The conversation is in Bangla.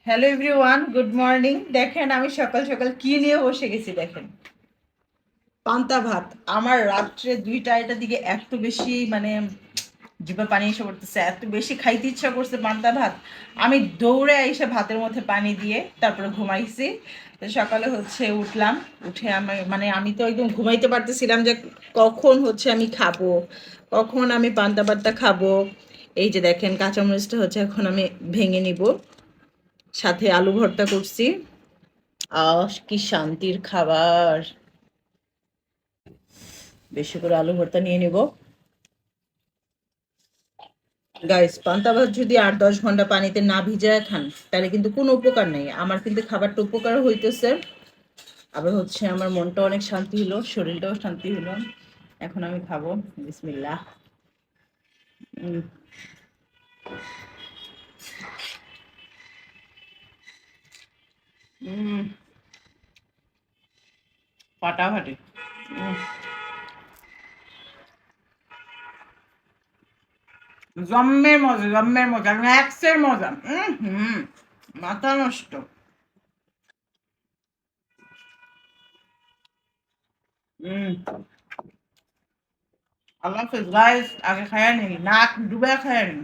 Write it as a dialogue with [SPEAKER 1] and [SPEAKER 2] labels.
[SPEAKER 1] Hello everyone, good morning. দেখেন আমি সকাল সকাল কি নিয়ে বসে গেছি। দেখেন, পান্তা ভাত। আমার রাত্রে 2টা দিকে এত বেশি জিভে পানি এসে পড়তেছে, এত বেশি খাইতে ইচ্ছা করছে পান্তা ভাত। আমি দৌড়ে এসে ভাতের মধ্যে পানি দিয়ে তারপরে ঘুমাইছি। তো সকালে উঠলাম, উঠে আমি তো একদম ঘুমাইতে পারতেছিলাম যে কখন আমি খাবো, কখন আমি পান্তা ভাতটা খাবো। এই যে দেখেন, কাঁচামরিচটা এখন আমি ভেঙে নিব, সাথে আলু ভর্তা করছি। কি শান্তির খাবার! বেশি করে আলু ভর্তা নিয়ে নিব। গাইস, পান্তা ভাত যদি 8-10 ঘন্টা পানিতে না ভিজায় খান তাহলে কিন্তু কোনো উপকার নেই। আমার কিন্তু খাবারটা উপকার হইতেছে, আবার আমার মনটা অনেক শান্তি হলো, শরীরটাও শান্তি হলো। এখন আমি খাবো। বিসমিল্লাহ। উম, উম, ফাটাফাটি। উম, জম্মের মজা, জম্মের মজা, ম্যাক্সের মজা। হুম, মাথা নষ্ট। হুম। আল্লাহ হাফেজ গাইস, আগে খায়া নি, নাক ডুবে খায়া নি।